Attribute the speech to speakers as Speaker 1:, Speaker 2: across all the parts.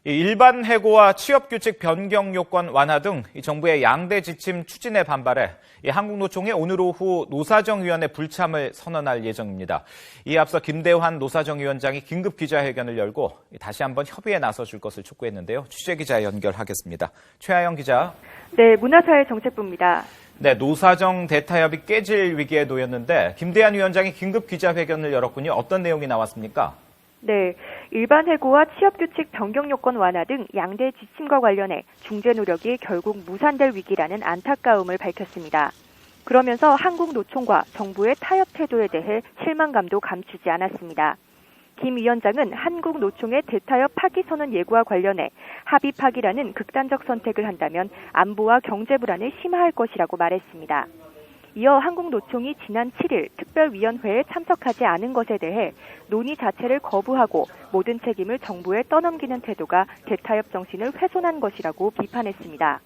Speaker 1: 일반 해고와 취업규칙 변경 요건 완화 등 정부의 양대 지침 추진에 반발해 한국노총이 오늘 오후 노사정위원회 불참을 선언할 예정입니다. 이에 앞서 김대환 노사정위원장이 긴급 기자회견을 열고 다시 한번 협의에 나서줄 것을 촉구했는데요. 취재기자 연결하겠습니다. 최하영 기자.
Speaker 2: 네, 문화사회정책부입니다.
Speaker 1: 네, 노사정 대타협이 깨질 위기에 놓였는데 김대환 위원장이 긴급 기자회견을 열었군요. 어떤 내용이 나왔습니까?
Speaker 2: 네, 일반 해고와 취업규칙 변경 요건 완화 등 양대 지침과 관련해 중재 노력이 결국 무산될 위기라는 안타까움을 밝혔습니다. 그러면서 한국노총과 정부의 타협 태도에 대해 실망감도 감추지 않았습니다. 김 위원장은 한국노총의 대타협 파기 선언 예고와 관련해 합의 파기라는 극단적 선택을 한다면 안보와 경제 불안을 심화할 것이라고 말했습니다. 이어 한국노총이 지난 7일 특별위원회에 참석하지 않은 것에 대해 논의 자체를 거부하고 모든 책임을 정부에 떠넘기는 태도가 대타협 정신을 훼손한 것이라고 비판했습니다.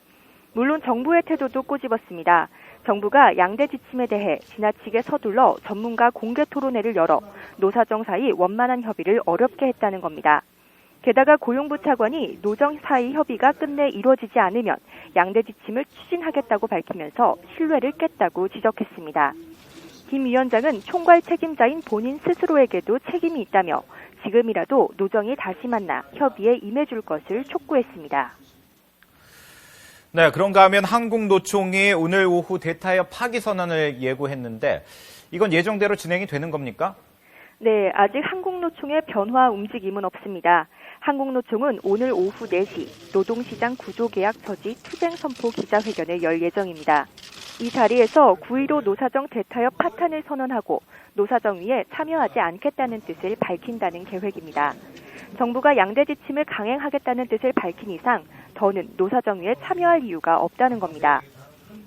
Speaker 2: 물론 정부의 태도도 꼬집었습니다. 정부가 양대 지침에 대해 지나치게 서둘러 전문가 공개 토론회를 열어 노사정 사이 원만한 협의를 어렵게 했다는 겁니다. 게다가 고용부 차관이 노정 사이 협의가 끝내 이루어지지 않으면 양대 지침을 추진하겠다고 밝히면서 신뢰를 깼다고 지적했습니다. 김 위원장은 총괄 책임자인 본인 스스로에게도 책임이 있다며 지금이라도 노정이 다시 만나 협의에 임해줄 것을 촉구했습니다.
Speaker 1: 네, 그런가 하면 한국노총이 오늘 오후 대타협 파기 선언을 예고했는데 이건 예정대로 진행이 되는 겁니까?
Speaker 2: 네, 아직 한국노총의 변화 움직임은 없습니다. 한국노총은 오늘 오후 4시 노동시장 구조계약 처지 투쟁 선포 기자회견을 열 예정입니다. 이 자리에서 9.15 노사정 대타협 파탄을 선언하고 노사정위에 참여하지 않겠다는 뜻을 밝힌다는 계획입니다. 정부가 양대 지침을 강행하겠다는 뜻을 밝힌 이상 더는 노사정위에 참여할 이유가 없다는 겁니다.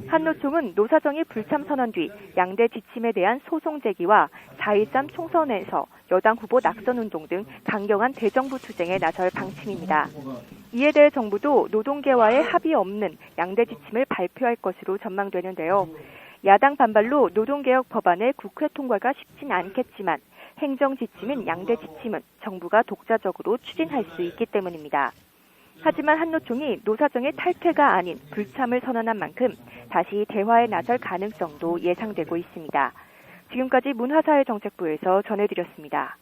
Speaker 2: 한노총은 노사정위 불참 선언 뒤 양대 지침에 대한 소송 제기와 4.13 총선에서 여당 후보 낙선운동 등 강경한 대정부 투쟁에 나설 방침입니다. 이에 대해 정부도 노동계와의 합의 없는 양대 지침을 발표할 것으로 전망되는데요. 야당 반발로 노동개혁 법안의 국회 통과가 쉽진 않겠지만 행정 지침인 양대 지침은 정부가 독자적으로 추진할 수 있기 때문입니다. 하지만 한노총이 노사정의 탈퇴가 아닌 불참을 선언한 만큼 다시 대화에 나설 가능성도 예상되고 있습니다. 지금까지 문화사회정책부에서 전해드렸습니다.